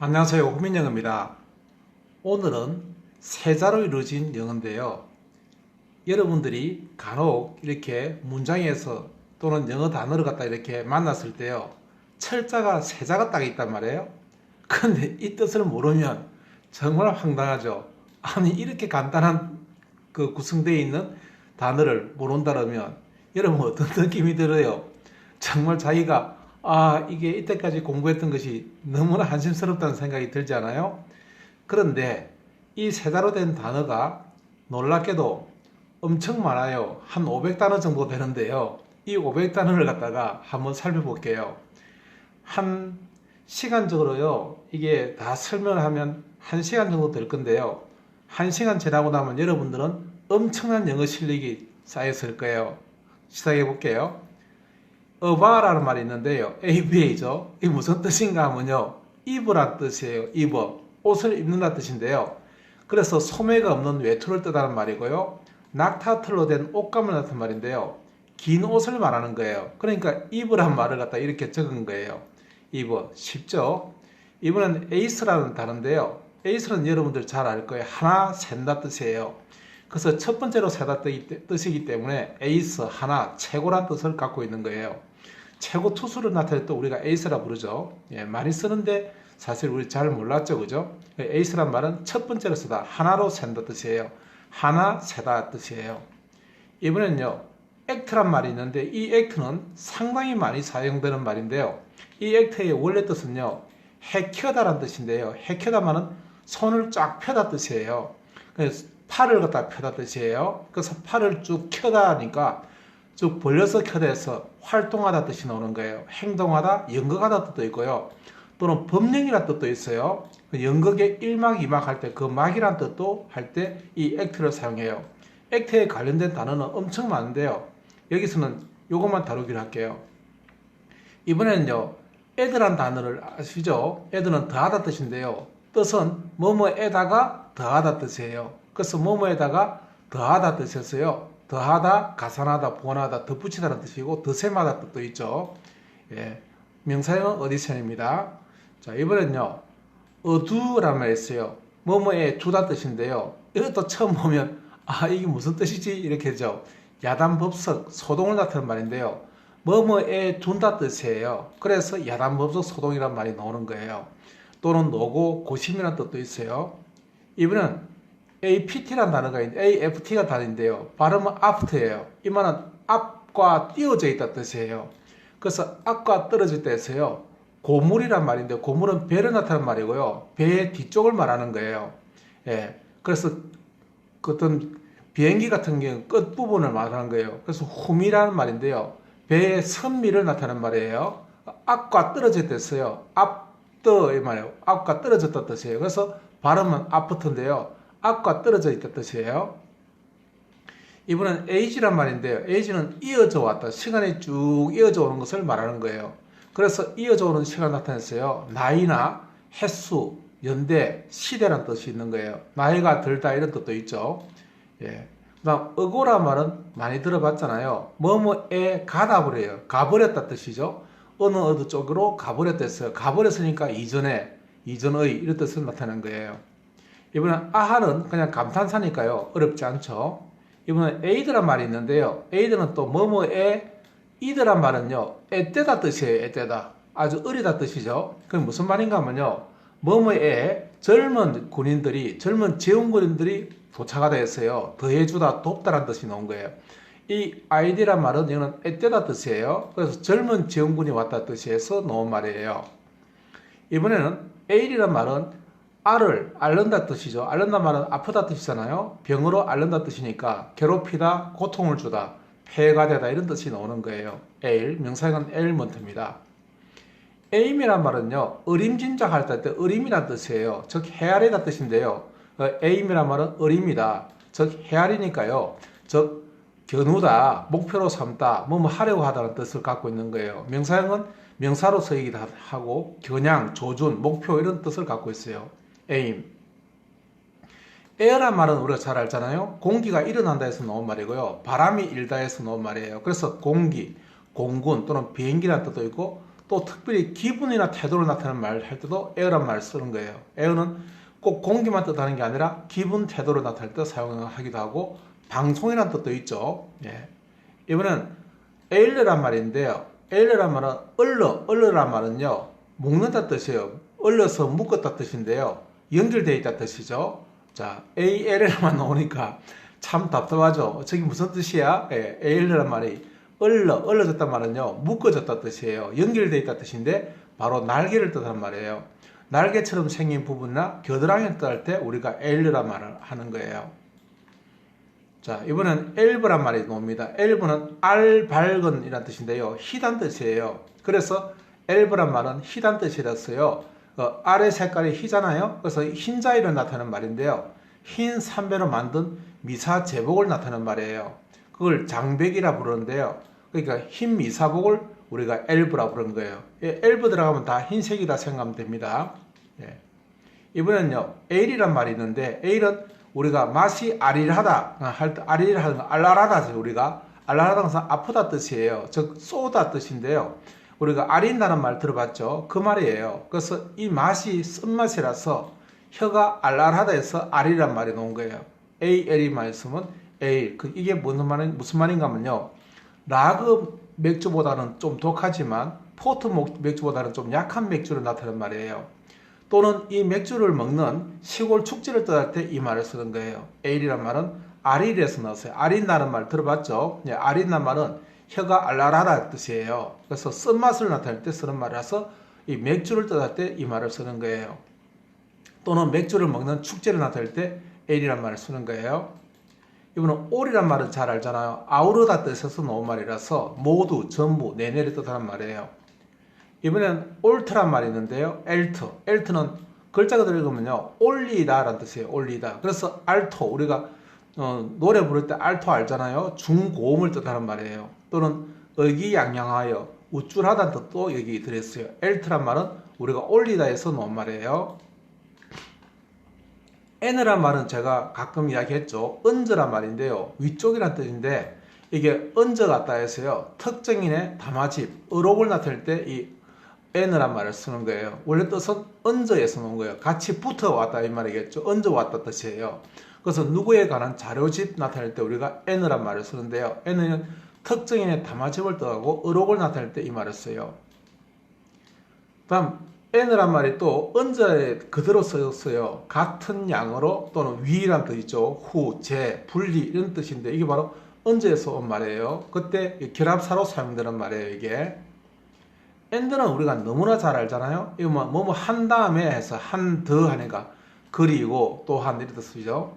안녕하세요. 후민영어입니다. 오늘은 세자로 이루어진 영어인데요. 여러분들이 간혹 이렇게 문장에서 또는 영어 단어를 갖다 이렇게 만났을 때요. 철자가 세자가 딱 있단 말이에요. 근데 이 뜻을 모르면 정말 황당하죠. 아니 이렇게 간단한 구성되어 있는 단어를 모른다면 여러분 어떤 느낌이 들어요? 정말 자기가 이게 이때까지 공부했던 것이 너무나 한심스럽다는 생각이 들지 않아요? 그런데 이 세자로 된 단어가 놀랍게도 엄청 많아요. 한 500단어 정도 되는데요. 이 500단어를 갖다가 한번 살펴볼게요. 한 시간적으로요, 이게 다 설명을 하면 1시간 정도 될 건데요. 1시간 지나고 나면 여러분들은 엄청난 영어 실력이 쌓였을 거예요. 시작해 볼게요. 어바라는 말이 있는데요. ABA죠. 이게 무슨 뜻인가 하면요. 입으란 뜻이에요. 입어. 옷을 입는다 뜻인데요. 그래서 소매가 없는 외투를 뜻하는 말이고요. 낙타털로 된 옷감을 나타낸 말인데요. 긴 옷을 말하는 거예요. 그러니까 입으란 말을 갖다 이렇게 적은 거예요. 입어. 쉽죠? 이번엔 에이스라는 단어인데요. 에이스는 여러분들 잘 알 거예요. 하나 센다 뜻이에요. 그래서 첫 번째로 세다 뜻이기 때문에 에이스, 하나, 최고란 뜻을 갖고 있는 거예요. 최고 투수를 나타낼 때 우리가 에이스라 부르죠. 많이 쓰는데 사실 우리 잘 몰랐죠, 그죠? 에이스란 말은 첫 번째로 쓰다, 하나로 센다 뜻이에요. 하나, 세다 뜻이에요. 이번엔요, 액트란 말이 있는데 이 액트는 상당히 많이 사용되는 말인데요. 이 액트의 원래 뜻은요, 해켜다란 뜻인데요. 해켜다 말은 손을 쫙 펴다 뜻이에요. 그래서 팔을 갖다 펴다 뜻이에요. 그래서 팔을 쭉 켜다 하니까 쭉 벌려서 켜다 해서 활동하다 뜻이 나오는 거예요. 행동하다, 연극하다 뜻도 있고요. 또는 법령이라는 뜻도 있어요. 연극의 1막, 2막 할 때 그 막이라는 뜻도 할 때 이 액트를 사용해요. 액트에 관련된 단어는 엄청 많은데요. 여기서는 이것만 다루기로 할게요. 이번에는요, add란 단어를 아시죠? add는 더하다 뜻인데요. 뜻은 뭐뭐에다가 더하다 뜻이에요. 그래서 뭐뭐에다가 더하다 뜻이었어요. 더하다, 가산하다, 보완하다, 덧붙이다는 뜻이고 더셈하다 뜻도 있죠. 명사형은 어디션입니다. 자, 이번엔요. 어두라는 말이 있어요. 뭐뭐에 두다 뜻인데요. 이것도 처음 보면 이게 무슨 뜻이지? 이렇게 하죠. 야단법석, 소동을 나타내는 말인데요. 뭐뭐에 둔다 뜻이에요. 그래서 야단법석, 소동이라는 말이 나오는 거예요. 또는 노고, 고심이라는 뜻도 있어요. 이번엔 APT라는 단어가 있는데 AFT가 단어인데요. 발음은 aft예요. 이 말은 앞과 띄어져 있다 뜻이에요. 그래서 앞과 떨어질 때에서요. 고물이란 말인데 고물은 배를 나타내는 말이고요. 배의 뒤쪽을 말하는 거예요. 그래서 어떤 비행기 같은 경우는 끝부분을 말하는 거예요. 그래서 후미라는 말인데요. 배의 선미를 나타내는 말이에요. 앞과 떨어질 때서요. 앞더 이 말이에요. 앞과 떨어졌다 뜻이에요. 그래서 발음은 aft인데요. 앞과 떨어져 있다 뜻이에요. 이번엔 age란 말인데요. age는 이어져 왔다. 시간이 쭉 이어져 오는 것을 말하는 거예요. 그래서 이어져 오는 시간을 나타냈어요. 나이나 횟수, 연대, 시대라는 뜻이 있는 거예요. 나이가 들다 이런 뜻도 있죠. 그다음 어고란 말은 많이 들어봤잖아요. 뭐뭐에 가다 버려요. 가버렸다 뜻이죠. 어느 쪽으로 가버렸다 했어요. 가버렸으니까 이전에, 이전의 이런 뜻을 나타내는 거예요. 이번엔 아하는 그냥 감탄사니까요. 어렵지 않죠. 이번엔 에이드란 말이 있는데요. 에이드는 또 뭐뭐에 이드란 말은요. 애때다 뜻이에요. 애때다. 아주 어리다 뜻이죠. 그게 무슨 말인가 하면요. 뭐뭐에 젊은 군인들이, 젊은 재혼군인들이 도착하다 했어요. 더해주다, 돕다라는 뜻이 나온 거예요. 이 아이디란 말은 이거는 애때다 뜻이에요. 그래서 젊은 재혼군이 왔다 뜻이어서 나온 말이에요. 이번에는 에일이란 말은 앓을, 앓는다 뜻이죠. 앓는다 말은 아프다 뜻이잖아요. 병으로 앓는다 뜻이니까 괴롭히다, 고통을 주다, 폐해가 되다 이런 뜻이 나오는 거예요. 에일, 명사형은 에일먼트입니다. 에임이란 말은요. 어림짐작할 때 어림이란 뜻이에요. 즉 헤아리다 뜻인데요. 에임이란 말은 어림이다. 즉 헤아리니까요. 즉 겨누다, 목표로 삼다, 뭐뭐 하려고 하다는 뜻을 갖고 있는 거예요. 명사형은 명사로 쓰이기도 하고 겨냥, 조준, 목표 이런 뜻을 갖고 있어요. aim. air란 말은 우리가 잘 알잖아요. 공기가 일어난다 해서 나온 말이고요. 바람이 일다 해서 나온 말이에요. 그래서 공기, 공군 또는 비행기라는 뜻도 있고 또 특별히 기분이나 태도를 나타내는 말 할 때도 에어란 말을 쓰는 거예요. 에어는 꼭 공기만 뜻하는 게 아니라 기분, 태도를 나타낼 때 사용하기도 하고 방송이라는 뜻도 있죠. 예. 이번엔 에일르란 말인데요. 에일르란 말은 얼르란 말은요. 묶는다 뜻이에요. 얼려서 묶었다 뜻인데요. 연결되어 있다 뜻이죠. 자, ALL만 나오니까 참 답답하죠. 저게 무슨 뜻이야? 예, 에일르란 말이 얼려졌단 말은요. 묶어졌다 뜻이에요. 연결되어 있다 뜻인데 바로 날개를 뜻하는 말이에요. 날개처럼 생긴 부분이나 겨드랑이를 뜻할 때 우리가 에일르란 말을 하는 거예요. 자, 이번엔 엘브란 말이 나옵니다. 엘브는 알밝은 이란 뜻인데요. 희단 뜻이에요. 그래서 엘브란 말은 희단 뜻이라서요. 알의 색깔이 희잖아요. 그래서 흰자위를 나타내는 말인데요. 흰 삼배로 만든 미사 제복을 나타내는 말이에요. 그걸 장백이라 부르는데요. 그러니까 흰 미사복을 우리가 엘브라 부르는 거예요. 엘브 들어가면 다 흰색이다 생각하면 됩니다. 예. 이번엔요, 에일이란 말이 있는데, 에일은 우리가 맛이 아릴하다 할 때 아릴하는 거 알랄하다 우리가 알랄하다는 것은 아프다 뜻이에요. 즉 쏘다 뜻인데요. 우리가 아린다는 말 들어봤죠? 그 말이에요. 그래서 이 맛이 쓴맛이라서 혀가 알랄하다 해서 아리란 말이 나온 거예요. AL이 말씀은 에일. 이게 무슨 말인가 하면요. 라그 맥주보다는 좀 독하지만 포트 맥주보다는 좀 약한 맥주를 나타내는 말이에요. 또는 이 맥주를 먹는 시골 축제를 뜻할 때 이 말을 쓰는 거예요. 에일이란 말은 아릴에서 나왔어요. 아린다는 말 들어봤죠? 예, 아린다는 말은 혀가 알랄하다는 뜻이에요. 그래서 쓴맛을 나타낼 때 쓰는 말이라서 이 맥주를 뜻할 때 이 말을 쓰는 거예요. 또는 맥주를 먹는 축제를 나타낼 때 에일이란 말을 쓰는 거예요. 이번은 올이란 말은 잘 알잖아요. 아우르다 뜻에서 나온 말이라서 모두, 전부, 내내를 뜻하는 말이에요. 이번엔 올트란 말이 있는데요. 엘트는 글자가 들어가면요. 올리다 라는 뜻이에요. 올리다. 그래서 알토, 우리가 노래 부를 때 알토 알잖아요. 중고음을 뜻하는 말이에요. 또는 의기양양하여 우쭐하다는 뜻도 여기 들어있어요. 엘트란 말은 우리가 올리다에서 나온 말이에요. N이란 말은 제가 가끔 이야기했죠. 얹어란 말인데요. 위쪽이란 뜻인데 이게 얹어 갔다 해서요. 특정인의 담화집, 의록을 나타낼 때 이 N이란 말을 쓰는 거예요. 원래 뜻은 얹어에서 나온 거예요. 같이 붙어 왔다 이 말이겠죠. 얹어 왔다 뜻이에요. 그래서 누구에 관한 자료집 나타낼 때 우리가 N이란 말을 쓰는데요. N은 특정인의 담화집을 뜻하고 의록을 나타낼 때 이 말을 써요. 다음 N이란 말이 또 얹어에 그대로 쓰였어요. 같은 양으로 또는 위란 뜻이죠. 후, 재, 분리 이런 뜻인데 이게 바로 얹어에서 온 말이에요. 그때 결합사로 사용되는 말이에요. 이게 엔드는 우리가 너무나 잘 알잖아요. 이거 뭐 한 다음에 해서 한 더 하니까 그리고 또 한 이런 뜻이죠.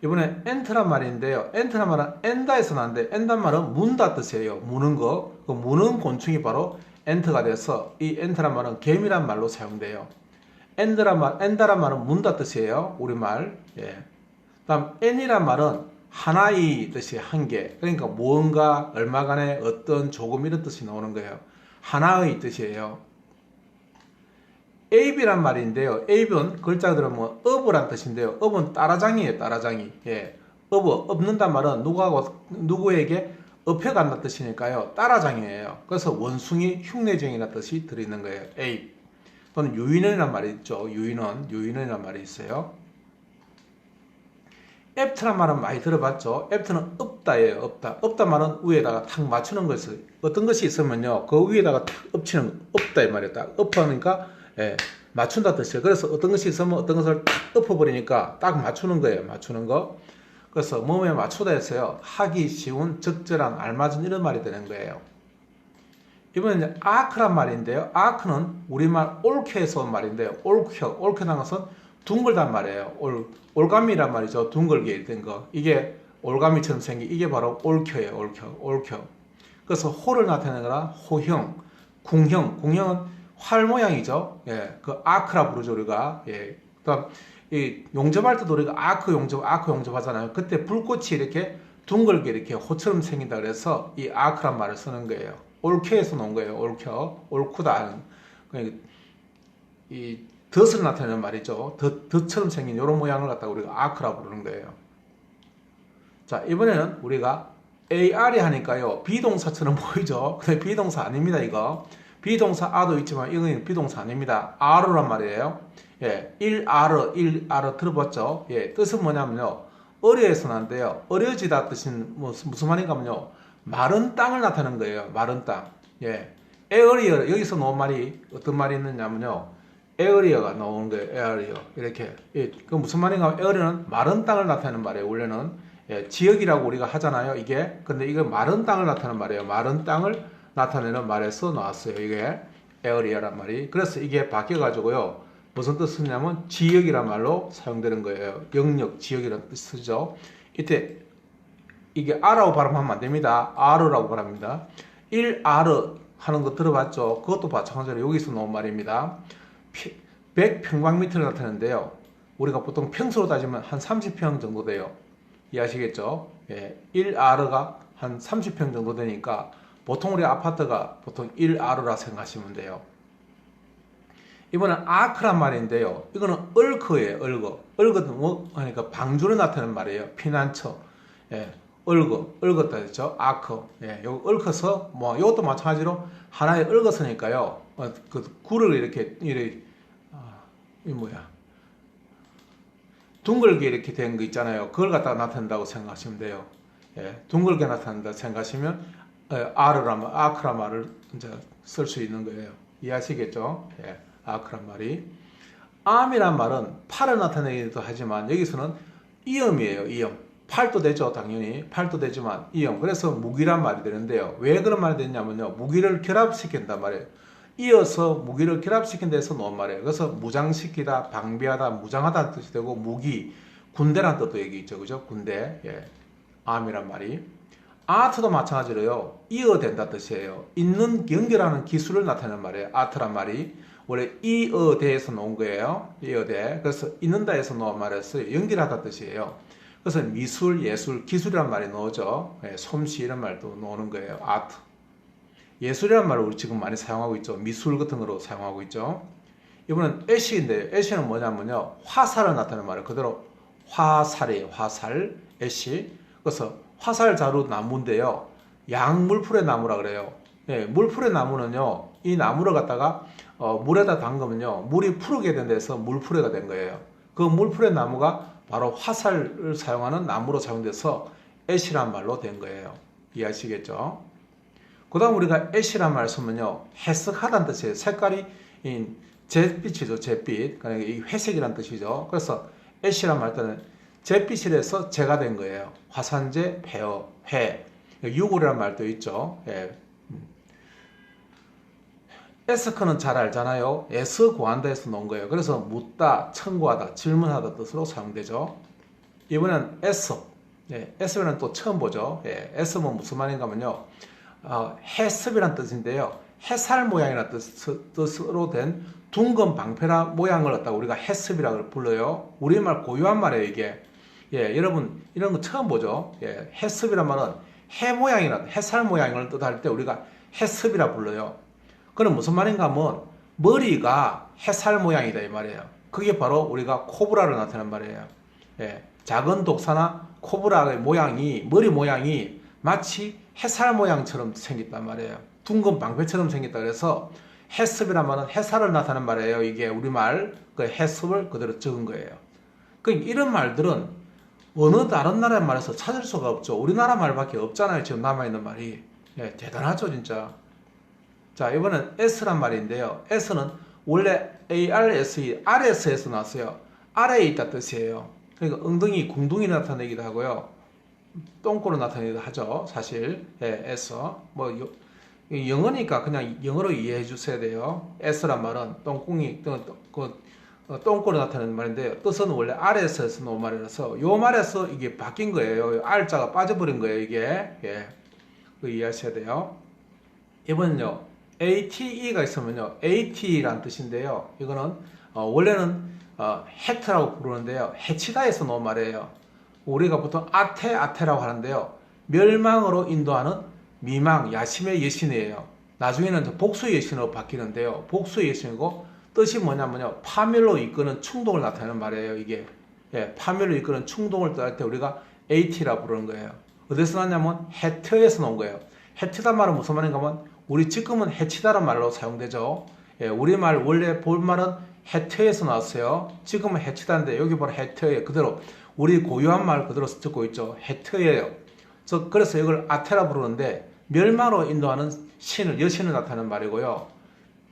이번에 엔트란 말인데요. 엔트란 말은 엔다에서 나는데 엔단 말은 문다 뜻이에요. 무는 거. 그 무는 곤충이 바로 엔트가 돼서 이 엔트란 말은 개미란 말로 사용돼요. 엔다란 말은 문다 뜻이에요. 우리말. 예. 다음 엔이란 말은 하나의 뜻이 한 개. 그러니까 무언가 얼마간에 어떤 조금 이런 뜻이 나오는 거예요. 하나의 뜻이에요. 에이비란 말인데요. 에이비는 글자 들으면 업이란 뜻인데요. 업은 따라장이에요. 따라장이. 예. 업는단 말은 누구에게 업혀간다는 뜻이니까요. 따라장이에요. 그래서 원숭이 흉내쟁이라는 뜻이 들어있는 거예요. 에이. 또는 유인원이란 말이 있죠. 유인원이란 말이 있어요. 앱트란 말은 많이 들어봤죠. 앱트는 없다예요. 없다 말은 위에다가 탁 맞추는 것을 어떤 것이 있으면요. 그 위에다가 탁 엎치는 없다 이 말이에요. 딱 엎으니까 예, 맞춘다 뜻이에요. 그래서 어떤 것이 있으면 어떤 것을 탁 엎어버리니까 딱 맞추는 거예요. 맞추는 거. 그래서 몸에 맞추다 해서요. 하기 쉬운, 적절한, 알맞은 이런 말이 되는 거예요. 이번엔 이제 아크란 말인데요. 아크는 우리말 옳게에서 온 말인데요. 옳게라는 것은 둥글단 말이에요. 올가미란 말이죠. 둥글게 된 거. 이게 올가미처럼 생긴 이게 바로 옳켜예요. 옳켜. 그래서 호를 나타내는 거나 호형, 궁형은 활 모양이죠. 예, 그 아크라 부르죠 우리가. 예, 그다음 이 용접할 때도 우리가 아크 용접 하잖아요. 그때 불꽃이 이렇게 둥글게 이렇게 호처럼 생긴다 그래서 이 아크란 말을 쓰는 거예요. 옳켜에서 나온 거예요. 옳구다. 이 덫을 나타내는 말이죠. 덫처럼 생긴 이런 모양을 갖다가 우리가 아크라 부르는 거예요. 자, 이번에는 우리가 AR이 하니까요. 비동사처럼 보이죠. 근데 비동사 아닙니다, 이거. 비동사 아도 있지만 이건 비동사 아닙니다. are란 말이에요. 예, 1are 들어봤죠? 예, 뜻은 뭐냐면요. 어려에서 난데요. 어려지다 뜻은 무슨 말인가면요. 마른 땅을 나타내는 거예요. 마른 땅. 예. 에어리어, 여기서 나온 말이 어떤 말이 있느냐면요. 에어리어가 나오는 거예요. 에어리어. 이렇게. 예, 그 무슨 말인가? 에어리어는 마른 땅을 나타내는 말이에요. 원래는. 예, 지역이라고 우리가 하잖아요. 이게. 근데 이거 마른 땅을 나타내는 말이에요. 마른 땅을 나타내는 말에서 나왔어요. 이게 에어리어란 말이. 그래서 이게 바뀌어가지고요. 무슨 뜻이냐면 지역이란 말로 사용되는 거예요. 영역, 지역이라는 뜻이죠. 이때 이게 아라고 발음하면 안 됩니다. 아르라고 발음합니다. 1아르 하는 거 들어봤죠? 그것도 마찬가지로 여기서 나온 말입니다. 100평방미터를 나타내는데요. 우리가 보통 평수로 따지면 한 30평 정도 돼요. 이해하시겠죠? 예, 1아르가 한 30평 정도 되니까 보통 우리 아파트가 보통 1아르라 생각하시면 돼요. 이번엔 아크란 말인데요. 이거는 얼크예요. 얼거는 뭐 하니까 방주를 나타내는 말이에요. 피난처. 예, 얼었다 했죠. 아크. 예, 요 얼커서 뭐 이것도 마찬가지로 하나의 얼거서니까요. 그 굴을 이렇게 이 뭐야? 둥글게 이렇게 된 거 있잖아요. 그걸 갖다가 나타낸다고 생각하시면 돼요. 예, 둥글게 나타낸다 생각하시면 아크란 말을 이제 쓸 수 있는 거예요. 이해하시겠죠? 예. 아크란 말이. 암이란 말은 팔을 나타내기도 하지만 여기서는 이음이에요. 이음. 팔도 되죠. 당연히 팔도 되지만 이음. 그래서 무기란 말이 되는데요. 왜 그런 말이 되냐면요. 무기를 결합시킨단 말이에요. 이어서 무기를 결합시킨 데서 나온 말이에요. 그래서 무장시키다, 방비하다, 무장하다는 뜻이 되고 무기, 군대란 뜻도 여기 있죠. 그죠? 군대. 예. 암이란 말이. 아트도 마찬가지로요. 이어된다 뜻이에요. 있는 연결하는 기술을 나타내는 말이에요. 아트란 말이. 원래 이어대에서 나온 거예요. 이어대. 그래서 있는다에서 나온 말에서 연결하다 뜻이에요. 그래서 미술, 예술, 기술이란 말이 나오죠. 예, 솜씨 이런 말도 나오는 거예요. 아트. 예술이란 말을 우리 지금 많이 사용하고 있죠. 미술 같은 거로 사용하고 있죠. 이번엔 애쉬인데요. 애쉬는 뭐냐면요. 화살을 나타내는 말이에요. 그대로 화살이에요. 화살, 애쉬. 그래서 화살 자루 나무인데요. 양물풀의 나무라 그래요. 예, 물풀의 나무는요. 이 나무를 갖다가 물에다 담그면요. 물이 푸르게 된 데서 물풀에가 된 거예요. 그 물풀의 나무가 바로 화살을 사용하는 나무로 사용돼서 애쉬란 말로 된 거예요. 이해하시겠죠? 그 다음 우리가 애쉬란 말 쓰면요. 해석하다는 뜻이에요. 색깔이 잿빛이죠. 잿빛. 그러니까 이 회색이란 뜻이죠. 그래서 애쉬란 말 때는 잿빛이라서 재가 된 거예요. 화산재, 폐어, 회. 유골이란 말도 있죠. 예. 에스크는 잘 알잖아요. 에스 구한다에서 나온 거예요. 그래서 묻다, 청구하다, 질문하다 뜻으로 사용되죠. 이번엔 에스. 예, 에스는 또 처음 보죠. 예, 에스는 무슨 말인가 하면요. 해습이란 뜻인데요. 해살 모양이라는 뜻으로 된 둥근 방패라 모양을 갖다가 우리가 해습이라고 불러요. 우리말 고유한 말이에요, 이게. 예, 여러분, 이런 거 처음 보죠. 예, 해습이란 말은 해 모양이나 해살 모양을 뜻할 때 우리가 해습이라 불러요. 그럼 무슨 말인가 하면 머리가 해살 모양이다 이 말이에요. 그게 바로 우리가 코브라를 나타내는 말이에요. 예, 작은 독사나 코브라의 모양이 머리 모양이 마치 해살 모양처럼 생겼단 말이에요. 둥근 방패처럼 생겼다 그래서 해습이란 말은 해살을 나타내는 말이에요. 이게 우리말 그 해습을 그대로 적은 거예요. 그러니까 이런 말들은 어느 다른 나라의 말에서 찾을 수가 없죠. 우리나라 말밖에 없잖아요. 지금 남아있는 말이. 예, 대단하죠 진짜. 자, 이번엔 S란 말인데요. S는 원래 ARSE, RS에서 나왔어요. 아래에 있다 뜻이에요. 그러니까 엉덩이, 궁둥이 나타내기도 하고요. 똥꼬로 나타내기도 하죠. 사실. 예, S. 뭐 영어니까 그냥 영어로 이해해 주셔야 돼요. S란 말은 똥꼬로 나타내는 말인데요. 뜻은 원래 RS에서 나온 말이라서 요 말에서 이게 바뀐 거예요. R자가 빠져버린 거예요. 이게. 예. 그 이해하셔야 돼요. 이번은요. ATE가 있으면요. AT란 뜻인데요. 이거는 원래는 해트라고 부르는데요. 해치다에서 나온 말이에요. 우리가 보통 아테라고 하는데요. 멸망으로 인도하는 미망, 야심의 여신이에요. 나중에는 복수의 여신으로 바뀌는데요. 복수의 여신이고 뜻이 뭐냐면요. 파멸로 이끄는 충동을 나타내는 말이에요. 이게. 예, 파멸로 이끄는 충동을 뜻할 때 우리가 AT라고 부르는 거예요. 어디서 나왔냐면 해트에서 나온 거예요. 해트란 말은 무슨 말인가 하면 우리 지금은 해치다란 말로 사용되죠. 예, 우리말 원래 본말은 해태에서 나왔어요. 지금은 해치다인데 여기 바로 해태예요. 그대로 우리 고유한 말 그대로 듣고 있죠. 해태예요. 그래서 이걸 아테라 부르는데 멸망으로 인도하는 신을 여신을 나타내는 말이고요.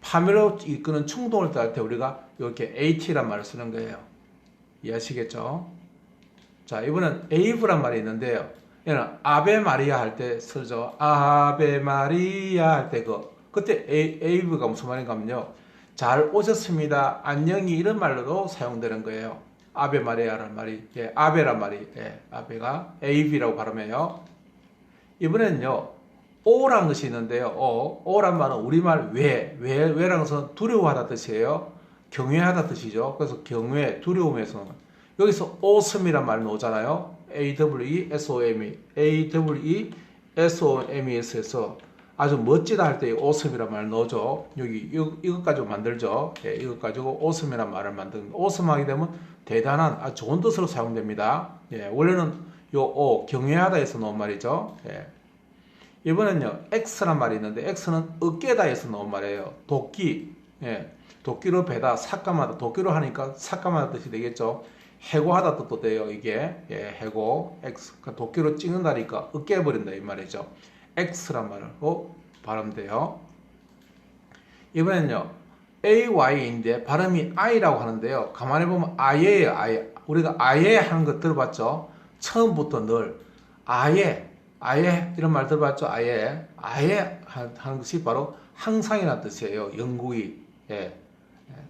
파멸로 이끄는 충동을 따를 때 우리가 이렇게 AT란 말을 쓰는 거예요. 이해하시겠죠? 자, 이번엔 에이브란 말이 있는데요. 얘는 아베 마리아 할 때 쓰죠. 아베 마리아 할 때 그때 에이브가 무슨 말인가 하면요. 잘 오셨습니다. 안녕히 이런 말로도 사용되는 거예요. 아베 마리아라는 말이, 예, 아베란 말이, 예, 아베가 에이브라고 발음해요. 이번에는요, 오라는 것이 있는데요. 오란 말은 우리말 왜라는 것은 두려워하다 뜻이에요. 경외하다 뜻이죠. 그래서 경외, 두려움에서는 여기서 awesom이란 말 나오잖아요. AWESOME에서 아주 멋지다 할 때 awesome이란 말 나오죠. 여기 이것 가지고 만들죠. 예, 이것 가지고 awesome이란 말을 만드는 awesome 하게 되면 대단한 아주 좋은 뜻으로 사용됩니다. 예, 원래는 요 경외하다에서 나온 말이죠. 예. 이번엔요, X란 말이 있는데, X는 어깨다에서 나온 말이에요. 도끼, 예, 도끼로 베다, 삭감하다, 도끼로 하니까 삭감하다 뜻이 되겠죠. 해고하다 뜻도 돼요, 이게. 예, 해고, X. 도끼로 찍는다니까, 으깨버린다, 이 말이죠. X란 말로 발음돼요. 이번엔요, AY인데, 발음이 I라고 하는데요. 가만히 보면 아예예요, 아예. 우리가 아예 하는 거 들어봤죠? 처음부터 늘, 아예 이런 말 들어봤죠? 아예 하는 것이 바로 항상이라는 뜻이에요. 영구히. 예.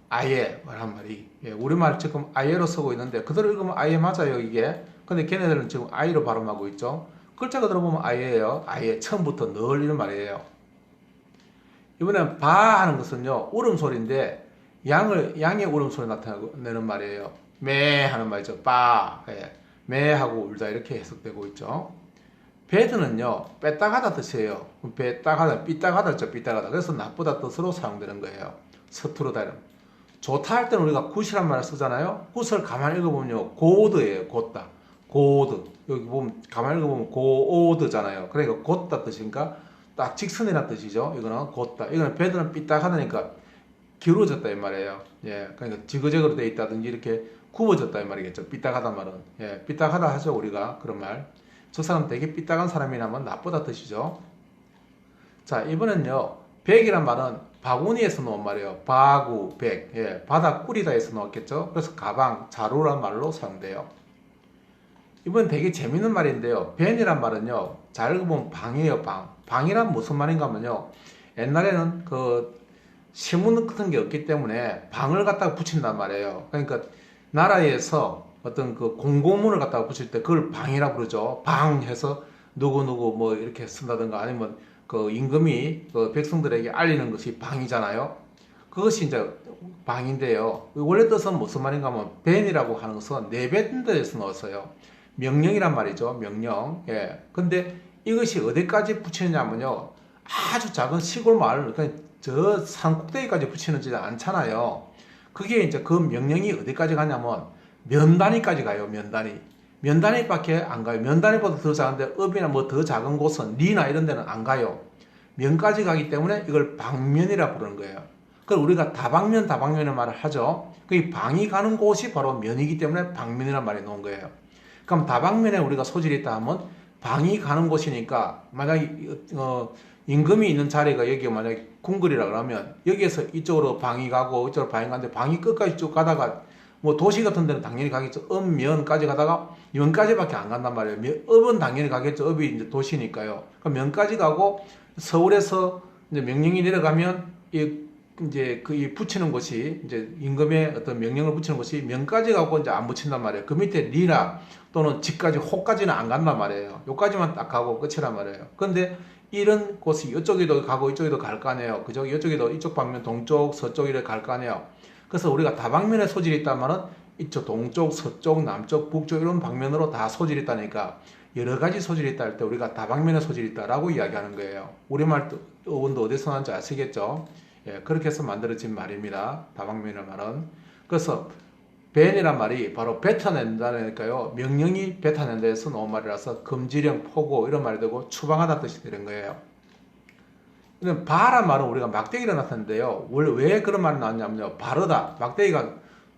아예 한 말이. 예. 우리말 지금 아예로 쓰고 있는데 그대로 읽으면 아예 맞아요, 이게. 근데 걔네들은 지금 아이로 발음하고 있죠. 글자가 들어보면 아예예요. 아예 처음부터 늘 이런 말이에요. 이번엔 바 하는 것은요, 울음소리인데 양의 울음소리 나타내는 말이에요. 매 하는 말이죠. 바. 예. 매 하고 울다 이렇게 해석되고 있죠. 배드는요, 뺐다가다 뜻이에요. 뺐다가다, 삐딱하다죠, 삐딱하다. 그래서 나쁘다 뜻으로 사용되는 거예요. 서투르다. 좋다 할 때는 우리가 굿이란 말을 쓰잖아요. 굿을 가만히 읽어보면요, 고드예요, 곧다. 고드. 여기 보면, 가만히 읽어보면 고오드잖아요. 그러니까 곧다 뜻이니까 딱 직선이란 뜻이죠. 이거는 곧다. 이거는 배드는 삐딱하다니까 기울어졌다 이 말이에요. 예, 그러니까 지그재그로 돼 있다든지 이렇게 굽어졌다 이 말이겠죠. 삐딱하다 말은. 예, 삐딱하다 하죠, 우리가. 그런 말. 저 사람 되게 삐딱한 사람이라면 나쁘다 뜻이죠. 자, 이번엔요, 백이란 말은 바구니에서 나온 말이에요. 바구, 백. 예, 바다 꾸리다에서 나왔겠죠. 그래서 가방, 자루란 말로 사용돼요. 이번 되게 재밌는 말인데요. 벤이란 말은요, 잘 읽으면 방이에요, 방. 방이란 무슨 말인가 하면요, 옛날에는 신문 같은 게 없기 때문에 방을 갖다가 붙인단 말이에요. 그러니까 나라에서 어떤 공고문을 갖다가 붙일 때 그걸 방이라고 그러죠. 방 해서 누구누구 뭐 이렇게 쓴다든가 아니면 임금이 백성들에게 알리는 것이 방이잖아요. 그것이 이제 방인데요. 원래 뜻은 무슨 말인가 하면 벤이라고 하는 것은 네벤더에서 넣었어요. 명령이란 말이죠. 명령. 예. 근데 이것이 어디까지 붙이느냐면요. 아주 작은 시골 마을, 그냥 저 산 꼭대기까지 붙이는지 않잖아요. 그게 이제 그 명령이 어디까지 가냐면 면 단위까지 가요. 면 단위. 면 단위밖에 안 가요. 면 단위보다 더 작은데 업이나 뭐 더 작은 곳은 리나 이런 데는 안 가요. 면까지 가기 때문에 이걸 방면이라 부르는 거예요. 그걸 우리가 다방면의 말을 하죠. 그 방이 가는 곳이 바로 면이기 때문에 방면이라는 말이 나온 거예요. 그럼 다방면에 우리가 소질이 있다 하면 방이 가는 곳이니까 만약에 임금이 있는 자리가 여기가 만약에 궁궐이라 그러면 여기에서 이쪽으로 방이 가고 이쪽으로 방이 가는데 방이 끝까지 쭉 가다가 뭐 도시 같은 데는 당연히 가겠죠. 면까지 가다가 면까지밖에 안 간단 말이에요. 업은 당연히 가겠죠. 업이 이제 도시니까요. 그럼 면까지 가고 서울에서 이제 명령이 내려가면 이제 이 붙이는 곳이 이제 임금의 어떤 명령을 붙이는 곳이 면까지 가고 이제 안 붙인단 말이에요. 그 밑에 리나 또는 집까지 호까지는 안 간단 말이에요. 요까지만 딱 가고 끝이란 말이에요. 근데 이런 곳이 이쪽에도 가고 이쪽에도 갈 거 아니에요. 그죠? 이쪽에도 이쪽 방면 동쪽 서쪽 이렇게 갈 거 아니에요. 그래서 우리가 다방면에 소질이 있다면은 이쪽 동쪽 서쪽 남쪽 북쪽 이런 방면으로 다 소질이 있다니까 여러 가지 소질이 있다 할 때 우리가 다방면에 소질이 있다라고 이야기하는 거예요. 우리말 어원도 어디서 나는지 아시겠죠? 예, 그렇게 해서 만들어진 말입니다. 다방면의 말은. 그래서 벤이란 말이 바로 뱉어낸다니까요. 명령이 뱉어낸다 해서 나온 말이라서 금지령, 포고 이런 말이 되고 추방하다 뜻이 되는 거예요. 바란 말은 우리가 막대기로 나타내는데요. 원래 왜 그런 말이 나왔냐면요. 바르다. 막대기가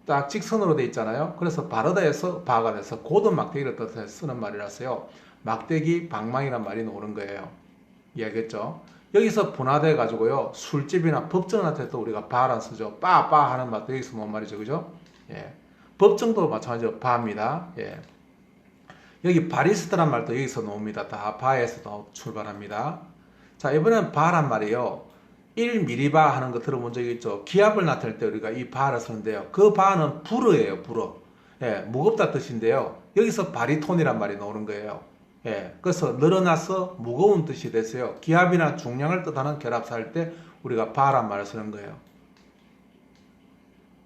딱 직선으로 돼 있잖아요. 그래서 바르다에서 바가 돼서 고든 막대기를 뜻해서 쓰는 말이라서요. 막대기, 방망이란 말이 나오는 거예요. 이해하겠죠? 여기서 분화돼 가지고요. 술집이나 법정한테 또 우리가 바란 쓰죠. 빠 하는 말도 여기서 나온 말이죠. 그죠? 예. 법정도 마찬가지로 바입니다. 예. 여기 바리스타란 말도 여기서 나옵니다. 다 바에서 출발합니다. 자, 이번엔 바란 말이요. 1m바 하는 거 들어본 적 있죠? 기압을 나타낼 때 우리가 이 바를 쓰는데요. 그 바는 불어예요, 불어. 예, 무겁다 뜻인데요. 여기서 바리톤이란 말이 나오는 거예요. 예, 그래서 늘어나서 무거운 뜻이 됐어요. 기압이나 중량을 뜻하는 결합사 할 때 우리가 바란 말을 쓰는 거예요.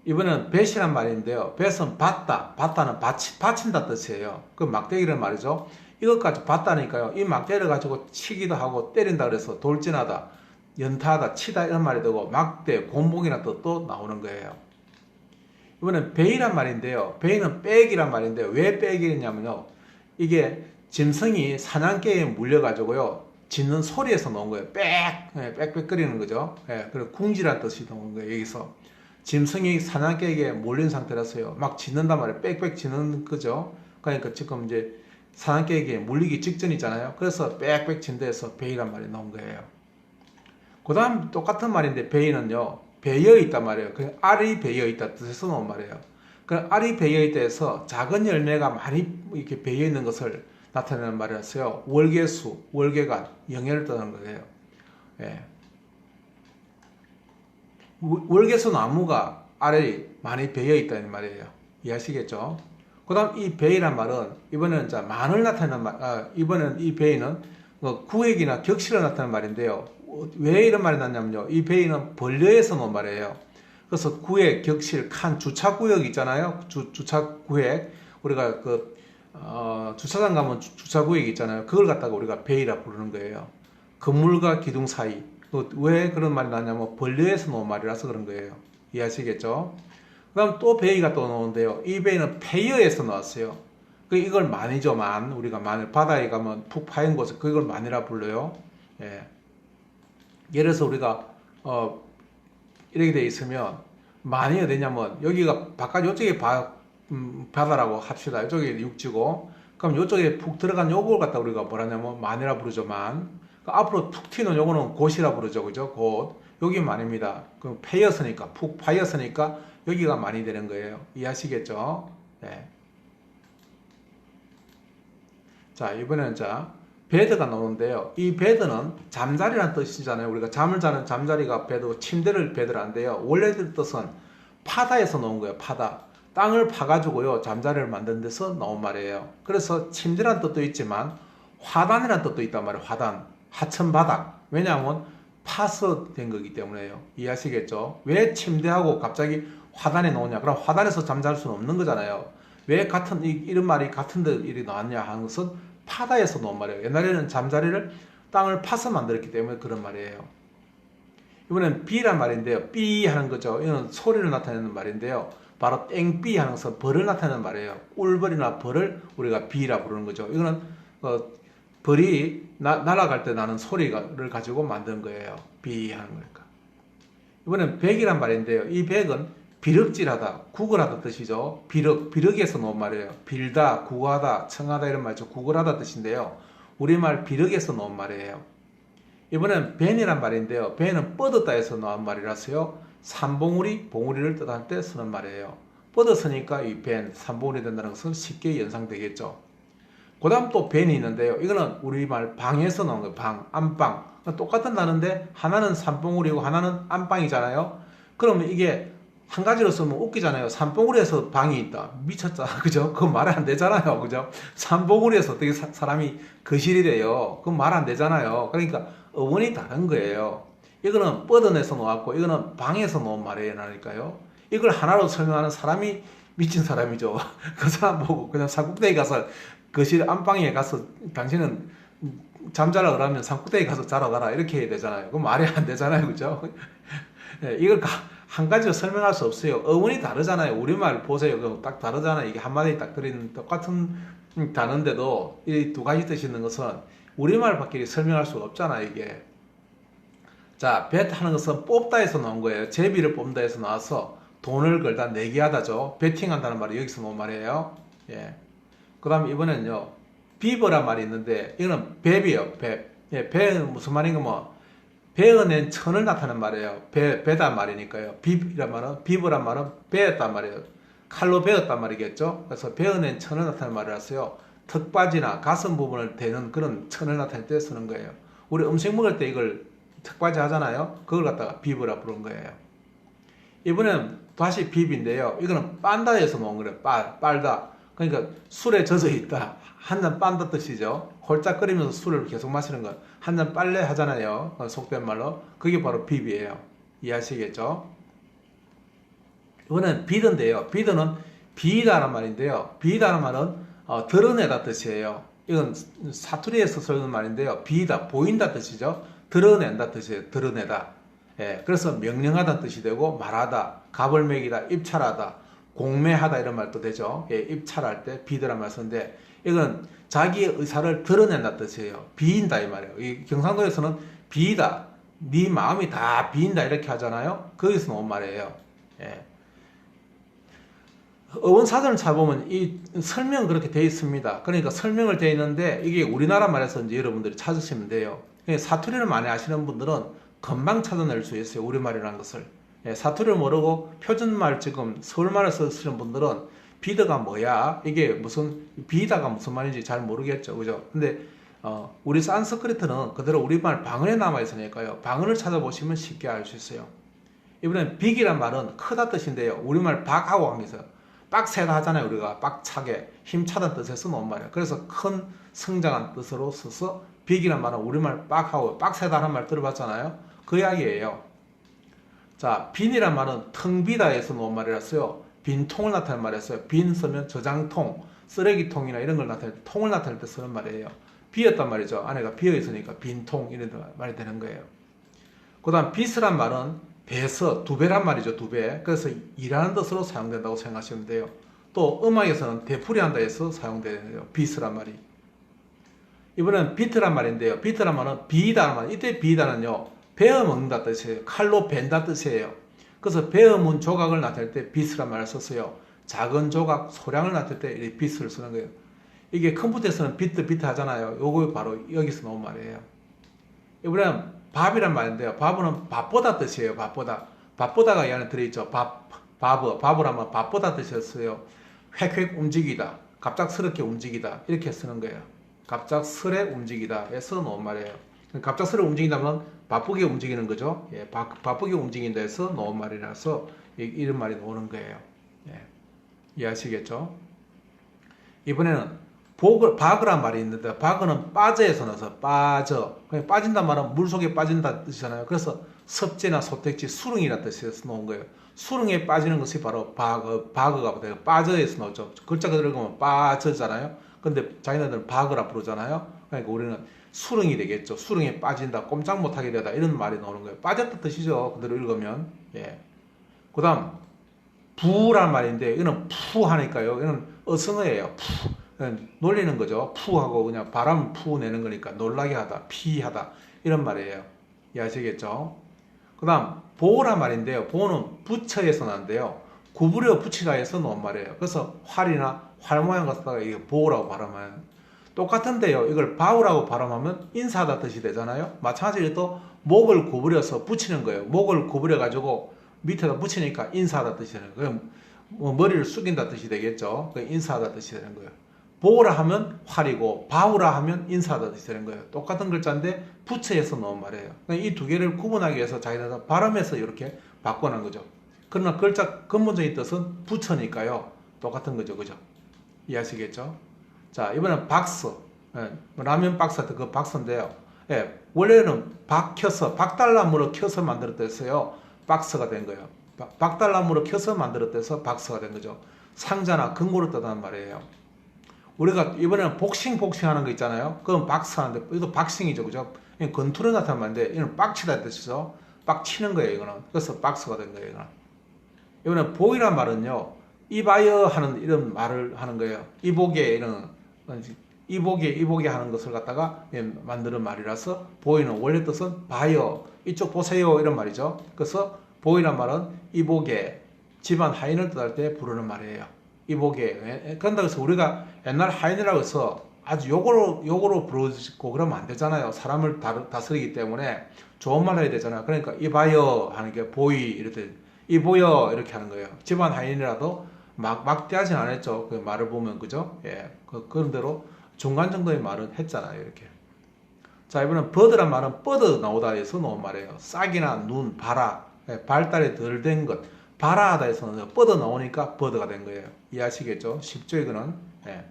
이번엔 뱃이란 말인데요. 뱃은 받다, 받다는 받친다 뜻이에요. 그 막대기란 말이죠. 이것까지 받다니까요. 이 막대기를 가지고 치기도 하고 때린다 그래서 돌진하다, 연타하다, 치다 이런 말이 되고 막대, 곤봉이라는 뜻도 나오는 거예요. 이번엔 베이란 말인데요. 베이는 빽이란 말인데요. 왜 빽이냐면요. 이게 짐승이 사냥개에 물려가지고요. 짖는 소리에서 나온 거예요. 빽! 빽빽거리는 거죠. 예, 그리고 궁지란 뜻이 나오는 거예요. 여기서. 짐승이 사냥개에게 몰린 상태라서요. 막 짖는단 말이에요. 빽빽 짖는 거죠. 그러니까 지금 이제 사냥개에게 물리기 직전이잖아요. 그래서 빽빽 짖는데서 베이란 말이 나온 거예요. 그 다음 똑같은 말인데 베이는요. 배어 있단 말이에요. 그 알이 배어 있다 뜻에서 나온 말이에요. 그 알이 배어 있다에서 작은 열매가 많이 이렇게 배어 있는 것을 나타내는 말이라서요. 월계수, 월계관, 영예를 뜻하는 거예요. 예. 월계수 나무가 알이 많이 배어 있다는 말이에요. 이해하시겠죠? 그 다음 이 배이란 말은 이번에는 만을 나타내는 말, 이번에는 이 배이는 구획이나 격실을 나타내는 말인데요. 왜 이런 말이 났냐면요. 이 배이는 번려에서 나온 말이에요. 그래서 구획, 격실, 칸, 주차구역 있잖아요. 주차구역. 우리가 주차장 가면 주차구역 있잖아요. 그걸 갖다가 우리가 배이라 부르는 거예요. 건물과 기둥 사이. 왜 그런 말이 나냐면 번려에서 나온 말이라서 그런 거예요. 이해하시겠죠? 그 다음 또 베이가 또 나오는데요. 이 베이는 페이어에서 나왔어요. 이걸 만이죠, 만. 우리가 만을 바다에 가면 푹 파인 곳을 그걸 만이라 불러요. 예. 예를 들어서 우리가 이렇게 돼 있으면 만이 어디냐면 여기가 바깥 이쪽에 바다라고 합시다. 이쪽에 육지고 그럼 이쪽에 푹 들어간 요걸 갖다 우리가 뭐라냐면 만이라 부르죠, 만. 앞으로 툭 튀는 요거는 곳이라 부르죠, 그죠? 곳. 여기 만입니다. 그럼 패였으니까 푹 파였으니까 여기가 많이 되는 거예요. 이해하시겠죠? 네. 자, 이번에는 베드가 나오는데요. 이 베드는 잠자리라는 뜻이잖아요. 우리가 잠을 자는 잠자리가 베드고 침대를 베드라는데요. 원래 뜻은 파다에서 나온 거예요. 파다. 땅을 파가지고요. 잠자리를 만든 데서 나온 말이에요. 그래서 침대라는 뜻도 있지만 화단이라는 뜻도 있단 말이에요. 화단. 하천 바닥. 왜냐하면 파서 된 거기 때문에요. 이해하시겠죠? 왜 침대하고 갑자기 화단에 나오냐? 그럼 화단에서 잠잘 수는 없는 거잖아요. 왜 이런 말이 같은 데 일이 나왔냐 하는 것은 파다에서 나온 말이에요. 옛날에는 잠자리를 땅을 파서 만들었기 때문에 그런 말이에요. 이번엔 비란 말인데요. 삐 하는 거죠. 이건 소리를 나타내는 말인데요. 바로 땡삐 하는 것은 벌을 나타내는 말이에요. 꿀벌이나 벌을 우리가 비라 부르는 거죠. 이거는 벌이 날아갈 때 나는 소리를 가지고 만든 거예요. 비 하는 거니까. 이번엔 백이란 말인데요. 이 백은 비럭질하다, 구걸하다 뜻이죠. 비럭에서 나온 말이에요. 빌다, 구하다, 청하다 이런 말이죠. 구걸하다 뜻인데요. 우리말 비럭에서 나온 말이에요. 이번엔 벤이란 말인데요. 벤은 뻗었다에서 나온 말이라서요. 삼봉우리, 봉우리를 뜻할 때 쓰는 말이에요. 뻗었으니까 이 벤, 삼봉우리 된다는 것은 쉽게 연상되겠죠. 그 다음 또 벤이 있는데요. 이거는 우리말 방에서 나온 거예요. 방, 안방. 똑같은 단어인데 하나는 삼봉우리고 하나는 안방이잖아요. 그러면 이게 한 가지로 쓰면 웃기잖아요. 삼봉우리에서 방이 있다. 미쳤다. 그죠? 그건 말 안 되잖아요. 그죠? 삼봉우리에서 어떻게 사람이 거실이래요. 그건 말 안 되잖아요. 그러니까 어원이 다른 거예요. 이거는 뻗어내서 놓았고 이거는 방에서 놓은 말이라니까요. 이걸 하나로 설명하는 사람이 미친 사람이죠. 그 사람 보고 그냥 삼국대에 가서 거실 안방에 가서 당신은 잠자라 그러면 삼국대에 가서 자러 가라 이렇게 해야 되잖아요. 그건 말이 안 되잖아요. 그죠? 네, 이걸 한 가지로 설명할 수 없어요. 어원이 다르잖아요. 우리말 보세요. 딱 다르잖아요. 이게 한마디 딱 들리는 똑같은 단어인데도 이 두 가지 뜻이 있는 것은 우리말밖에 설명할 수가 없잖아요. 이게. 자, bet 하는 것은 뽑다에서 나온 거예요. 제비를 뽑다에서 나와서 돈을 걸다 내기하다죠. 베팅한다는 말이 여기서 나온 말이에요. 예. 그 다음에 이번엔요, 비버란 말이 있는데, 이거는 뱀이에요, 뱀. 예, 뱀은 무슨 말인가 뭐, 베어낸 천을 나타내는 말이에요. 베다 말이니까요. 비란 말은, 비버란 말은 베었단 말이에요. 칼로 베었단 말이겠죠. 그래서 베어낸 천을 나타내는 말이라서요. 턱받이나 가슴 부분을 대는 그런 천을 나타낼 때 쓰는 거예요. 우리 음식 먹을 때 이걸 턱받이 하잖아요. 그걸 갖다가 비브라 부른 거예요. 이번엔 다시 비비인데요. 이거는 빤다에서 먹은 거래요. 빨다. 그러니까 술에 젖어 있다. 한 잔 빤다 뜻이죠. 홀짝거리면서 술을 계속 마시는 거. 한 잔 빨래 하잖아요. 속된 말로. 그게 바로 비비예요. 이해하시겠죠? 이번엔 비드인데요. 비드는 비이다라는 말인데요. 비이다라는 말은 드러내다 뜻이에요. 이건 사투리에서 쓰는 말인데요. 비이다, 보인다 뜻이죠. 드러낸다 뜻이에요. 드러내다. 예, 그래서 명령하다는 뜻이 되고 말하다, 갑을 매기다, 입찰하다, 공매하다 이런 말도 되죠. 예, 입찰할 때 비드란 말 쓰는데 이건 자기의 의사를 드러낸다 뜻이에요. 비인다 이 말이에요. 이 경상도에서는 비이다, 네 마음이 다 비인다 이렇게 하잖아요. 거기서 나온 말이에요. 예. 어원사전을 찾아보면 이 설명 그렇게 되어 있습니다. 그러니까 설명을 되어 있는데 이게 우리나라 말에서 이제 여러분들이 찾으시면 돼요. 사투리를 많이 아시는 분들은 금방 찾아낼 수 있어요. 우리말이라는 것을. 예, 사투리를 모르고 표준말 지금 서울말을 쓰시는 분들은 비드가 뭐야? 이게 무슨 비다가 무슨 말인지 잘 모르겠죠. 그죠? 근데 우리 산스크리트는 그대로 우리말 방언에 남아 있으니까요. 방언을 찾아보시면 쉽게 알 수 있어요. 이번엔 빅이란 말은 크다 뜻인데요. 우리말 박하고 한 게 있어요. 빡세다 하잖아요. 우리가 빡차게 힘차다는 뜻에서 놓은 말이에요. 그래서 큰 성장한 뜻으로 써서 빅이란 말은 우리말 빡하고 빡세다라는 말 들어봤잖아요. 그 이야기예요. 자, 빈이란 말은 텅 비다에서 놓은 말이라서요. 빈통을 나타내는 말이었어요. 빈 쓰면 저장통, 쓰레기통이나 이런 걸 나타낼 때 통을 나타낼 때 쓰는 말이에요. 비었단 말이죠. 안에가 비어 있으니까 빈통 이런 말이 되는 거예요. 그 다음 빗이란 말은 배서 두 배란 말이죠. 두 배. 그래서 일하는 뜻으로 사용된다고 생각하시면 돼요. 또 음악에서는 되풀이한다 해서 사용돼요. 빗이란 말이. 이번엔 비트란 말인데요. 비트란 말은 비이다는 말. 이때 비이다는요. 베어 먹는다 뜻이에요. 칼로 벤다 뜻이에요. 그래서 베어문 조각을 나타낼 때 빗이란 말을 썼어요. 작은 조각, 소량을 나타낼 때 이 빗을 쓰는 거예요. 이게 컴퓨터에서는 비트 하잖아요. 요거 바로 여기서 나온 말이에요. 이번엔 밥이란 말인데요. 밥은 밥보다 뜻이에요. 밥보다가 이 안에 들어있죠. 밥을 밥보다 뜻이었어요. 획획 움직이다. 갑작스럽게 움직이다. 이렇게 쓰는 거예요. 갑작스레 움직이다. 에서 나온 말이에요. 갑작스레 움직인다면 바쁘게 움직이는 거죠. 예, 바쁘게 움직인다 해서 나온 말이라서 이런 말이 나오는 거예요. 예, 이해하시겠죠? 이번에는 바그란 말이 있는데 바그는 빠져에서 나서 빠져. 그냥 빠진단 말은 물속에 빠진다 뜻이잖아요. 그래서 섭지나 소택지, 수릉이라는 뜻에서 나온 거예요. 수릉에 빠지는 것이 바로 바그가 돼요. 빠져에서 나오죠. 글자 그대로 보면 빠져잖아요. 근데 자기네들은 바그라 부르잖아요. 그러니까 우리는 수릉이 되겠죠. 수릉에 빠진다, 꼼짝 못하게 되다 이런 말이 나오는 거예요. 빠졌다 뜻이죠. 그대로 읽으면. 예. 그 다음 부란 말인데 이거는 푸 하니까요. 이거는 어성어예요. 푸. 놀리는 거죠. 푸 하고 그냥 바람 푸 내는 거니까 놀라게 하다, 피하다 이런 말이에요. 이해하시겠죠? 그 다음 보호란 말인데요. 보호는 부처에서 나는데요. 구부려 붙이다 해서 나온 말이에요. 그래서 활이나 활 모양 갖다가 이게 보호라고 발음하면 똑같은데요. 이걸 바우라고 발음하면 인사하다 뜻이 되잖아요. 마찬가지로 또 목을 구부려서 붙이는 거예요. 목을 구부려 가지고 밑에다 붙이니까 인사하다 뜻이 되는 거예요. 뭐 머리를 숙인다 뜻이 되겠죠. 인사하다 뜻이 되는 거예요. 보우라 하면 활이고 바우라 하면 인사하다 뜻이 되는 거예요. 똑같은 글자인데 부처에서 나온 말이에요. 이 두 개를 구분하기 위해서 자기네가 발음해서 이렇게 바꿔놓은 거죠. 그러나 글자 근본적인 뜻은 부처니까요. 똑같은 거죠. 그죠? 이해하시겠죠? 자, 이번엔 박스. 예, 라면 박스한테 그 박스인데요. 예, 원래는 박달나무로 켜서 만들었댔어요. 박스가 된 거예요. 박달나무로 켜서 만들었대서 박스가 된 거죠. 상자나 금고를 뜻하는 말이에요. 우리가 이번에는 복싱 하는 거 있잖아요. 그건 박스 하는데, 이것도 박싱이죠. 그죠? 건투를 나타낸 말인데, 이거는 빡치다 뜻이죠. 빡치는 거예요, 이거는. 그래서 박스가 된 거예요, 이거는. 이번에 보이란 말은요, 이봐요 하는 이런 말을 하는 거예요. 이보게 하는 것을 갖다가 만드는 말이라서, 보이는 원래 뜻은 봐요. 이쪽 보세요 이런 말이죠. 그래서 보이란 말은 이보게 집안 하인을 뜻할 때 부르는 말이에요. 이보게. 그런다고 해서 우리가 옛날 하인이라고 해서 아주 욕으로 부르고 그러면 안 되잖아요. 사람을 다스리기 때문에 좋은 말 해야 되잖아요. 그러니까 이봐요 하는 게 보이 이렇게 이보여 이렇게 하는 거예요. 집안 하인이라도 막대하진 않았죠. 그 말을 보면 그죠? 예, 그런 대로 중간 정도의 말은 했잖아요. 이렇게. 자, 이번엔 버드란 말은 뻗어 나오다 해서 나온 말이에요. 싹이나 눈, 발아, 발달이 덜 된 것, 발아하다 해서 뻗어 나오니까 버드가 된 거예요. 이해하시겠죠? 쉽죠, 이거는? 예.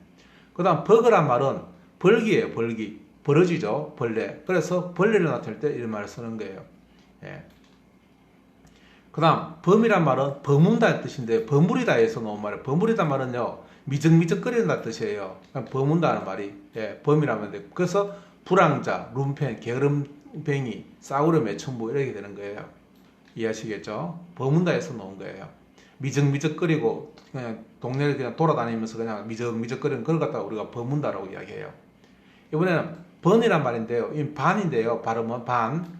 그 다음, 버그란 말은 벌기예요, 벌기. 벌어지죠, 벌레. 그래서 벌레를 나타낼 때 이런 말을 쓰는 거예요. 예. 그 다음, 범이란 말은 버문다의 뜻인데, 버무리다 해서 나온 말이에요. 버무리다 말은요, 미적미적거린다 뜻이에요. 버문다는 말이. 예, 범이라면 돼. 그래서 불황자, 룸펜, 게으름뱅이, 싸구려 매춘부 이렇게 되는 거예요. 이해하시겠죠? 버문다에서 나온 거예요. 미적미적거리고 그냥 동네를 그냥 돌아다니면서 그냥 미적미적거리는 그걸 갖다가 우리가 버문다라고 이야기해요. 이번에는 번이란 말인데요. 이 반인데요. 발음은 반.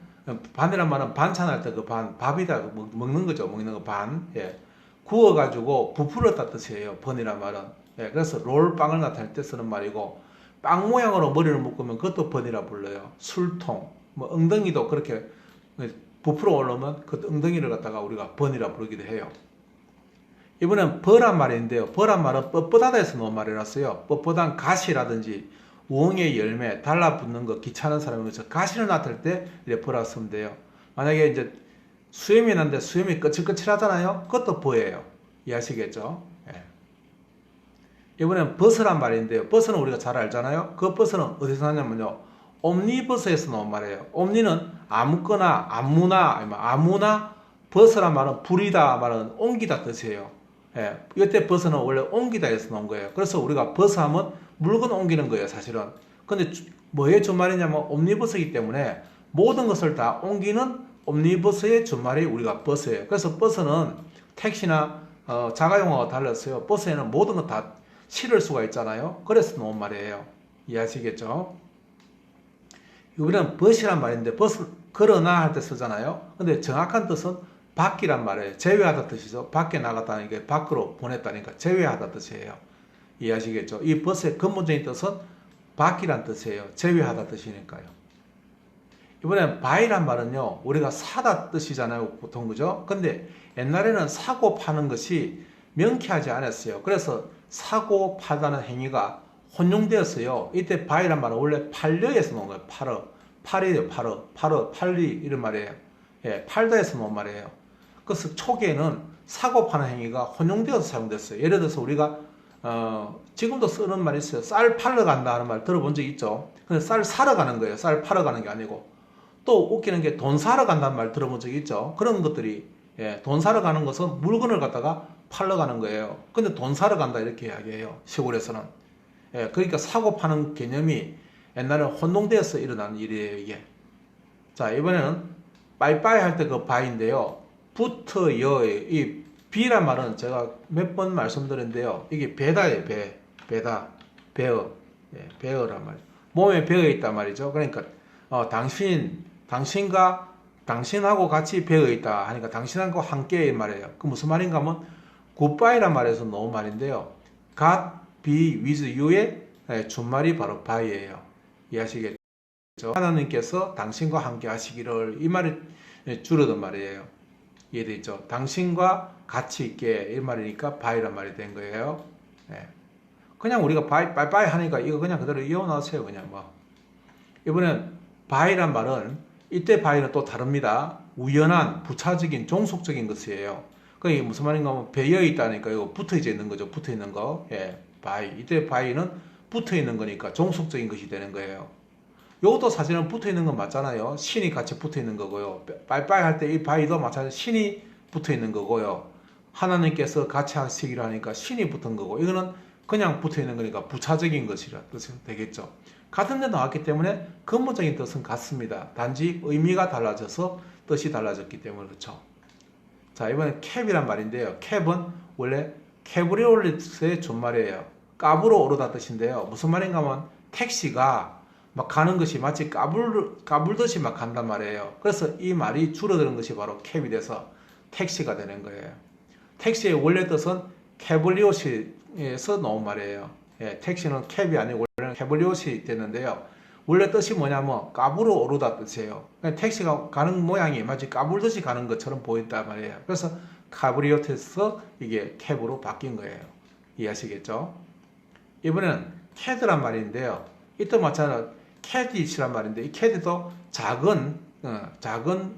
반이란 말은 반찬할 때 그 반, 밥이다 먹는 거죠. 먹는 거 반. 예. 구워가지고 부풀었다 뜻이에요. 번이란 말은. 예. 그래서 롤빵을 나타낼 때 쓰는 말이고, 빵 모양으로 머리를 묶으면 그것도 번이라 불러요. 술통, 뭐 엉덩이도 그렇게 부풀어 올라오면 그 엉덩이를 갖다가 우리가 번이라 부르기도 해요. 이번엔 버란 말인데요. 버란 말은 뻣뻣하다에서 나온 말이라서요. 뻣뻣한 가시라든지 우엉의 열매, 달라붙는 거 귀찮은 사람이면서 가시를 나타낼 때 이렇게 버라 쓰면 돼요. 만약에 이제 수염이 났는데 수염이 거칠거칠하잖아요. 그것도 버예요. 이해하시겠죠? 예. 이번엔 버스란 말인데요. 버스는 우리가 잘 알잖아요. 그 버스는 어디서 나냐면요. 옴니버스에서 나온 말이에요. 옴니는 아무거나, 아무나, 버스란 말은 부리다 말은 옮기다 뜻이에요. 예. 이때 버스는 원래 옮기다에서 나온 거예요. 그래서 우리가 버스 하면 물건 옮기는 거예요, 사실은. 근데 뭐의 준말이냐면 옴니버스이기 때문에 모든 것을 다 옮기는 옴니버스의 준말이 우리가 버스예요. 그래서 버스는 택시나 자가용어가 달랐어요. 버스에는 모든 것 다 실을 수가 있잖아요. 그래서 나온 말이에요. 이해하시겠죠? 이번에는 벗이란 말인데 벗은 걸어나 할 때 쓰잖아요. 근데 정확한 뜻은 밖이란 말이에요. 제외하다 뜻이죠. 밖에 나갔다는 게 밖으로 보냈다니까 제외하다 뜻이에요. 이해하시겠죠? 이 벗의 근본적인 뜻은 밖이란 뜻이에요. 제외하다 뜻이니까요. 이번엔 바이란 말은요, 우리가 사다 뜻이잖아요. 보통 그죠? 근데 옛날에는 사고 파는 것이 명쾌하지 않았어요. 그래서 사고 파다는 행위가 혼용되었어요. 이때 바이란 말은 원래 팔려에서 나온 거예요. 팔이에요. 팔리 이런 말이에요. 예, 팔다에서 나온 말이에요. 그래서 초기에는 사고 파는 행위가 혼용되어서 사용됐어요. 예를 들어서 우리가 지금도 쓰는 말이 있어요. 쌀 팔러 간다 하는 말 들어본 적 있죠? 근데 쌀 사러 가는 거예요. 쌀 팔러 가는 게 아니고. 또 웃기는 게 돈 사러 간다는 말 들어본 적 있죠? 그런 것들이, 예, 돈 사러 가는 것은 물건을 갖다가 팔러 가는 거예요. 근데 돈 사러 간다 이렇게 이야기해요. 시골에서는. 예, 그러니까 사고 파는 개념이 옛날에 혼동되어서 일어난 일이에요, 이게. 자, 이번에는 빠이빠이 할 때 그 바인데요. 붙어요. 이 비란 말은 제가 몇 번 말씀드렸는데요. 이게 배다예요, 배다. 배어. 예, 배어란 말이에요. 몸에 배어 있단 말이죠. 그러니까, 당신하고 같이 배어 있다 하니까 당신하고 함께 말이에요. 그 무슨 말인가 하면 굿바이란 말에서 나온 말인데요. God be with you의 준말이 바로 by예요. 이해하시겠죠? 하나님께서 당신과 함께 하시기를 이 말이 줄어든 말이에요. 이해되죠? 당신과 같이 있게 이 말이니까 by란 말이 된 거예요. 네. 그냥 우리가 빠이빠이 하니까 이거 그냥 그대로 이어나세요. 그냥 뭐. 이번엔 by란 말은 이때 by는 또 다릅니다. 우연한, 부차적인, 종속적인 것이에요. 그게 무슨 말인가 하면 배어 있다니까 이거 붙어 있는 거죠. 붙어 있는 거. 예, by. 이때 by는 붙어 있는 거니까 종속적인 것이 되는 거예요. 이것도 사실은 붙어 있는 건 맞잖아요. 신이 같이 붙어 있는 거고요. 빠이빠이 할 때 이 by도 마찬가지로 신이 붙어 있는 거고요. 하나님께서 같이 하시기로 하니까 신이 붙은 거고, 이거는 그냥 붙어 있는 거니까 부차적인 것이라 뜻이 되겠죠. 같은 데 나왔기 때문에 근본적인 뜻은 같습니다. 단지 의미가 달라져서 뜻이 달라졌기 때문에 그렇죠. 자, 이번엔 캡이란 말인데요. 캡은 원래 캐브리올릿의 준말이에요. 까부로 오르다 뜻인데요. 무슨 말인가 하면 택시가 막 가는 것이 마치 까불듯이 막 간단 말이에요. 그래서 이 말이 줄어드는 것이 바로 캡이 돼서 택시가 되는 거예요. 택시의 원래 뜻은 캐블리옷에서 나온 말이에요. 예, 택시는 캡이 아니고 원래는 캐블리옷이 됐는데요. 원래 뜻이 뭐냐면 까불어 오르다 뜻이에요. 택시가 가는 모양이 마치 까불듯이 가는 것처럼 보인단 말이에요. 그래서 카브리오트에서 이게 캡으로 바뀐 거예요. 이해하시겠죠? 이번에는 캐드란 말인데요. 이때 마찬가지로 캐디시란 말인데 이 캐디도 작은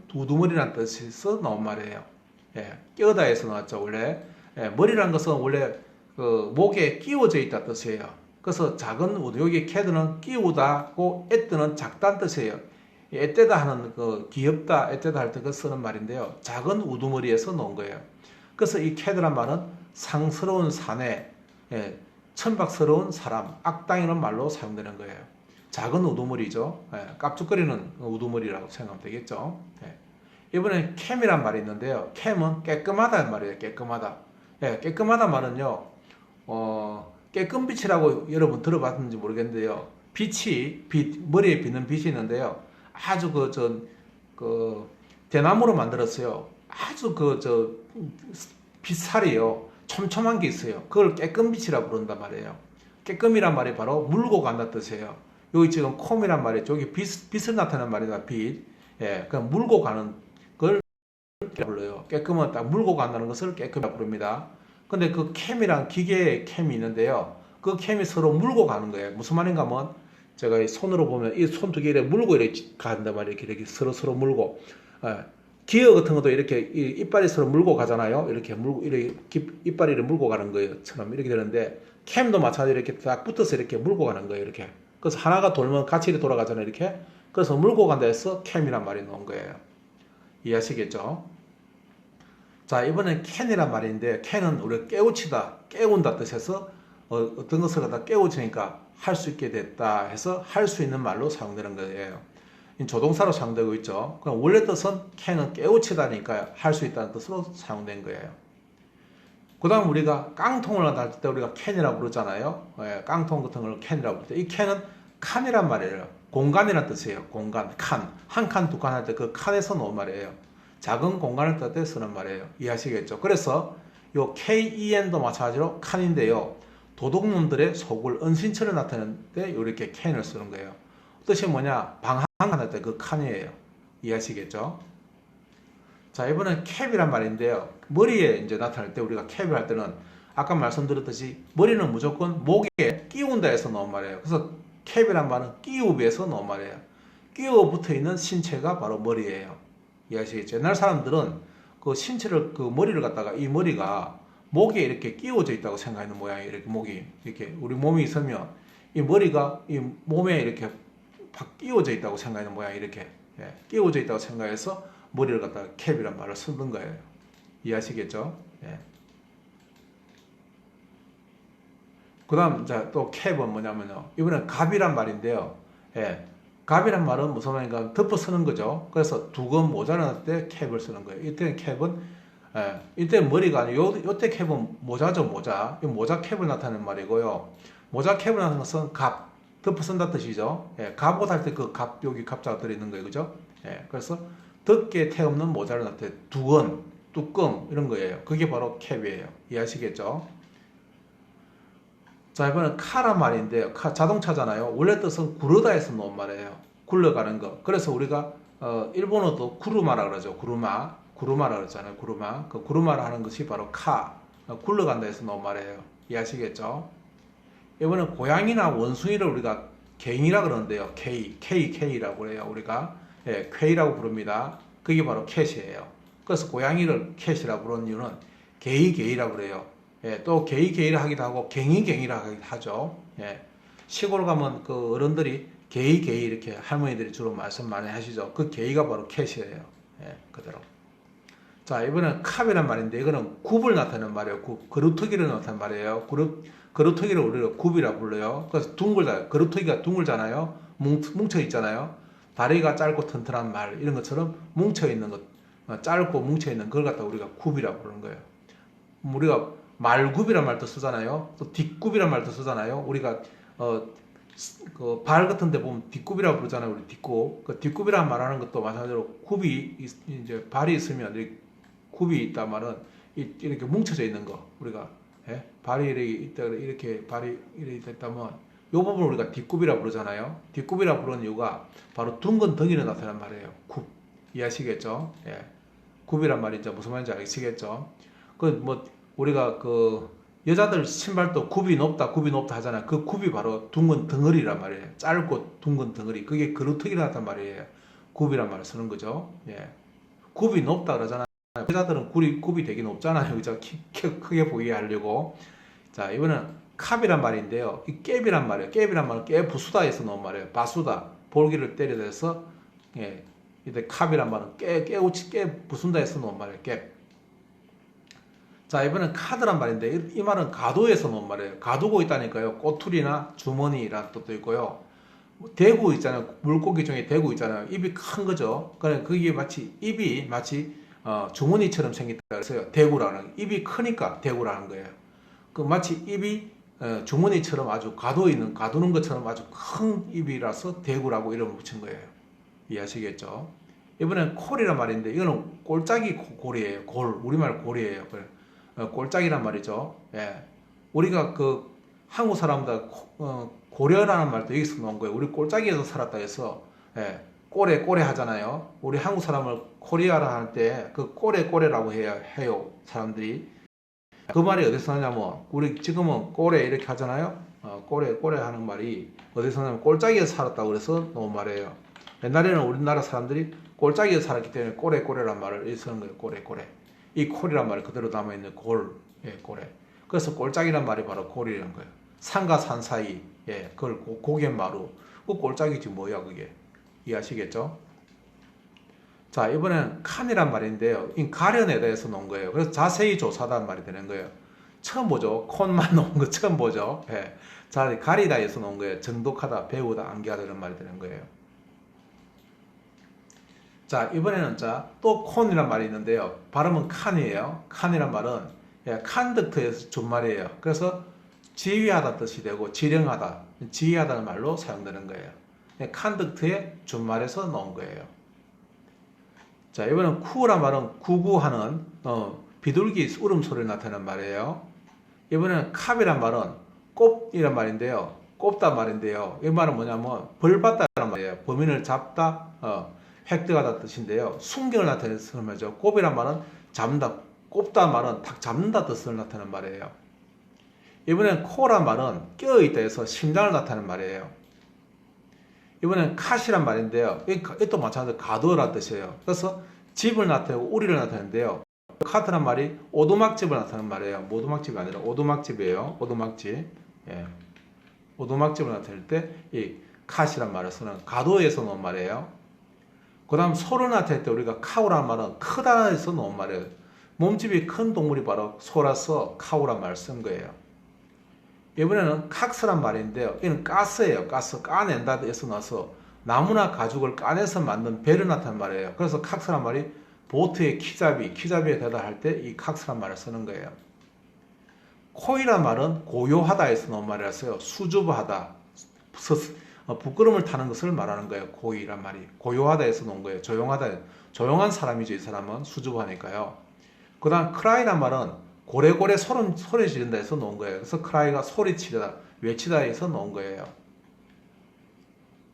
두두머리라는 뜻에서 나온 말이에요. 예, 끼어다에서 나왔죠. 원래 머리란 것은 원래 그 목에 끼워져 있다 뜻이에요. 그래서 작은 우두 여기 캐드는 끼우다고 애뜨는 작다는 뜻이에요. 애때다 하는 그 귀엽다 애때다 할 때 그 쓰는 말인데요. 작은 우두머리에서 나온 거예요. 그래서 이 캐드란 말은 상스러운 사내, 천박스러운 사람, 악당이라는 말로 사용되는 거예요. 작은 우두머리죠. 깝죽거리는 우두머리라고 생각하면 되겠죠. 이번엔 캠이란 말이 있는데요. 캠은 깨끗하다는 말이에요. 깨끗하다. 깨끗하다 말은요. 깨끗빛이라고 여러분 들어봤는지 모르겠는데요. 머리에 비는 빛이 있는데요. 아주 대나무로 만들었어요. 아주 빛살이요. 촘촘한 게 있어요. 그걸 깨끗빛이라고 부른단 말이에요. 깨끗이란 말이 바로 물고 간다 뜻이에요. 여기 지금 콤이란 말이 저기 빛을 나타내는 말이다. 빛. 그냥 물고 가는 걸 불러요. 깨끗은 딱 물고 간다는 것을 깨끗이라고 부릅니다. 근데 그 캠이란 기계의 캠이 있는데요. 그 캠이 서로 물고 가는 거예요. 무슨 말인가 하면 제가 이 손으로 보면 이 손 두 개 이렇게 물고 이렇게 간단 말이에요. 이렇게 서로 물고. 기어 같은 것도 이렇게 이빨이 서로 물고 가잖아요. 이렇게 이빨이 물고 가는 거예요.처럼 이렇게 되는데 캠도 마찬가지로 이렇게 딱 붙어서 이렇게 물고 가는 거예요. 이렇게. 그래서 하나가 돌면 같이 이렇게 돌아가잖아요. 이렇게. 그래서 물고 간다 해서 캠이란 말이 나온 거예요. 이해하시겠죠? 자, 이번엔 캔이란 말인데 캔은 우리가 깨운다 뜻에서 어떤 것을 갖다 깨우치니까 할 수 있게 됐다 해서 할 수 있는 말로 사용되는 거예요. 조동사로 사용되고 있죠. 그럼 원래 뜻은 캔은 깨우치다니까 할 수 있다는 뜻으로 사용된 거예요. 그 다음 우리가 깡통을 할 때 우리가 캔이라고 부르잖아요. 깡통 같은 걸 캔이라고 부를 때 이 캔은 칸이란 말이에요. 공간이란 뜻이에요. 공간, 칸. 한 칸, 두 칸 할 때 그 칸에서 나온 말이에요. 작은 공간을 뜻할 때 쓰는 말이에요. 이해하시겠죠? 그래서 요 KEN도 마찬가지로 칸인데요. 도둑놈들의 속을 은신처를 나타낼 때 이렇게 캔을 쓰는 거예요. 뜻이 뭐냐? 방한할 때 그 칸이에요. 이해하시겠죠? 자, 이번엔 캡이란 말인데요. 머리에 이제 나타날 때 우리가 캡을 할 때는 아까 말씀드렸듯이 머리는 무조건 목에 끼운다 해서 나온 말이에요. 그래서 캡이란 말은 끼우비에서 나온 말이에요. 끼워 붙어 있는 신체가 바로 머리예요. 이해하시겠죠? 옛날 사람들은 그 신체를, 그 머리를 갖다가 이 머리가 목에 이렇게 끼워져 있다고 생각하는 모양이에요. 이렇게 목이, 이렇게 우리 몸이 있으면 이 머리가 이 몸에 이렇게 끼워져 있다고 생각하는 모양이 이렇게 끼워져 있다고 생각해서 머리를 갖다가 캡이란 말을 쓰는 거예요. 이해하시겠죠? 그 다음, 또 캡은 뭐냐면요. 이번엔 갑이란 말인데요. 갑이란 말은 무슨 말인가 덮어 쓰는 거죠. 그래서 두건 모자랄 때 캡을 쓰는 거예요. 이때는 캡은 이때 머리가 아니고 요때 캡은 모자죠. 모자 캡을 나타내는 말이고요. 모자 캡을 나타내는 것은 갑 덮어 쓴다 뜻이죠. 갑옷 할 때 그 갑 여기 갑자가 들어있는 거예요. 그죠? 그래서 덮개 태 없는 모자를 나타내 두건 뚜껑 이런 거예요. 그게 바로 캡이에요. 이해하시겠죠? 자, 이번엔 카란 말인데요. 자동차잖아요. 원래 뜻은 구르다에서 나온 말이에요. 굴러가는 거. 그래서 우리가 일본어도 구르마라 그러죠. 구르마라 그러잖아요. 구르마. 그 구르마라 하는 것이 바로 굴러간다 해서 나온 말이에요. 이해하시겠죠? 이번엔 고양이나 원숭이를 우리가 갱이라 그러는데요. K라고 그래요. 우리가 쾌이라고 부릅니다. 그게 바로 캣이에요. 그래서 고양이를 캣이라고 부르는 이유는 게이라고 그래요. 또 게이라 하기도 하고 갱이라 하기도 하죠. 시골 가면 그 어른들이 게이 이렇게 할머니들이 주로 말씀 많이 하시죠. 그 게이가 바로 캣이에요. 그대로. 자, 이번엔 캅이란 말인데 이거는 굽을 나타내는 말이에요. 그루터기를 나타내는 말이에요. 그루터기를 우리가 굽이라고 불러요. 그래서 그루터기가 둥글잖아요. 뭉쳐 있잖아요. 다리가 짧고 튼튼한 말 이런 것처럼 뭉쳐 있는 것, 짧고 뭉쳐 있는 걸 갖다 우리가 굽이라고 부르는 거예요. 우리가 말굽이란 말도 쓰잖아요. 또 뒷굽이란 말도 쓰잖아요. 우리가 그 발 같은 데 보면 뒷굽이라고 부르잖아요. 우리 뒷굽. 그 뒷굽이란 말하는 것도 마찬가지로 이제 발이 있으면 이 굽이 있단 말은 이렇게 뭉쳐져 있는 거. 우리가 예? 발이 이렇게 있다 이렇게 발이 이렇게 있다면 요 부분을 우리가 뒷굽이라고 부르잖아요. 뒷굽이라고 부르는 이유가 바로 둥근 덩이를 나타내는 말이에요. 굽. 이해하시겠죠? 예. 굽이란 말이죠. 무슨 말인지 아시겠죠? 그 뭐 우리가 그 여자들 신발도 굽이 높다 하잖아요. 그 굽이 바로 둥근 덩어리란 말이에요. 짧고 둥근 덩어리. 그게 그루터기를 나타난 말이에요. 굽이란 말을 쓰는 거죠. 예. 굽이 높다 그러잖아요. 여자들은 굽이 되게 높잖아요. 그죠? 크게 보이게 하려고. 자, 이번엔 캅이란 말인데요. 이 깹이란 말이에요. 깹이란 말은 깨부수다에서 나온 말이에요. 바수다. 볼기를 때려대서, 예. 이때 캅이란 말은 깨부순다에서 나온 말이에요. 깹. 자, 이번엔 카드란 말인데, 이 말은 가도에서 나온 말이에요. 가두고 있다니까요. 꼬투리나 주머니란 뜻도 있고요. 대구 있잖아요. 물고기 중에 대구 있잖아요. 입이 큰 거죠. 그러니까 그게 입이 마치 주머니처럼 생겼다 그래서요. 대구라는 입이 크니까 대구라는 거예요. 그 마치 입이 주머니처럼 아주 가두는 것처럼 아주 큰 입이라서 대구라고 이름을 붙인 거예요. 이해하시겠죠? 이번엔 콜이란 말인데 이거는 꼴짝이 골이에요. 우리말 골이에요. 꼴짝이란 말이죠. 예. 우리가 그 한국 사람들 고려라는 말도 여기서 나온 거예요. 우리 꼴짝이에서 살았다 해서 예. 꼬레 하잖아요. 우리 한국 사람을 코리아라 할 때 그 꼬레라고 해요. 사람들이. 그 말이 어디서 나냐면 우리 지금은 꼬레 이렇게 하잖아요. 꼬레 하는 말이 어디서 나냐면 꼴짝이에서 살았다고 그래서 나온 말이에요. 옛날에는 우리나라 사람들이 꼴짝이에서 살았기 때문에 꼬레란 말을 쓰는 거예요. 꼬레. 이 콜이란 말이 그대로 남아있는 골에. 그래서 꼴짝이란 말이 바로 골이라는 거예요. 산과 산 사이, 예, 그걸 고갯마루. 그 꼴짝이지 뭐야, 그게. 이해하시겠죠? 자, 이번엔 칸이란 말인데요. 이 가련에 대해서 놓은 거예요. 그래서 자세히 조사단 말이 되는 거예요. 처음 보죠. 콘만 놓은 거 처음 보죠. 예. 자, 가리다에서 놓은 거예요. 정독하다, 배우다, 암기하다 이런 말이 되는 거예요. 자, 이번에는 또 콘이란 말이 있는데요. 발음은 칸이에요. 칸이란 말은 칸덕트에서 준말이에요. 그래서 지휘하다 뜻이 되고 지령하다, 지휘하다는 말로 사용되는 거예요. 칸덕트의 준말에서 나온 거예요. 자, 이번엔 쿠란 말은 구구하는 비둘기 울음소리를 나타내는 말이에요. 이번에는 캅이란 말은 꼽이란 말인데요. 꼽다 말인데요. 이 말은 뭐냐면 벌받다라는 말이에요. 범인을 잡다, 획득하다 뜻인데요. 순경을 나타내는 말이죠. 꼽이란 말은 잡는다, 꼽다 말은 딱 잡는다 뜻을 나타내는 말이에요. 이번엔 코란 말은 껴있다 해서 심장을 나타내는 말이에요. 이번엔 캅이란 말인데요. 이것도 마찬가지로 가두어라는 뜻이에요. 그래서 집을 나타내고 우리를 나타내는데요. 카트란 말이 오두막집을 나타내는 말이에요. 오두막집이 아니라 오두막집이에요. 오두막집. 예. 오두막집을 나타낼 때 이 캅이란 말을 쓰는 가두어에서 나온 말이에요. 그 다음 소를 나타낼 때 우리가 카우란 말은 크다에서 나온 말이에요. 몸집이 큰 동물이 바로 소라서 카우란 말을 쓴 거예요. 이번에는 칵스란 말인데요. 이는 가스예요. 가스, 까낸다에서 나서 나무나 가죽을 까내서 만든 배를 나타낸 말이에요. 그래서 칵스란 말이 보트의 키잡이에 대답할 때 이 칵스란 말을 쓰는 거예요. 코이란 말은 고요하다에서 나온 말이라서요. 수줍어하다, 부끄러움을 타는 것을 말하는 거예요. 고이란 말이. 고요하다에서 나온 거예요. 조용한 사람이죠. 이 사람은 수줍어하니까요. 그 다음 크라이란 말은 고래고래 소리 지른다 해서 나온 거예요. 그래서 크라이가 소리치다, 외치다 해서 나온 거예요.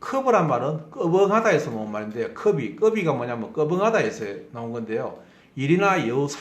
커브란 말은 꺼벙하다 해서 나온 말인데요. 꺼비가 뭐냐면 꺼벙하다 해서 나온 건데요. 일이나 여우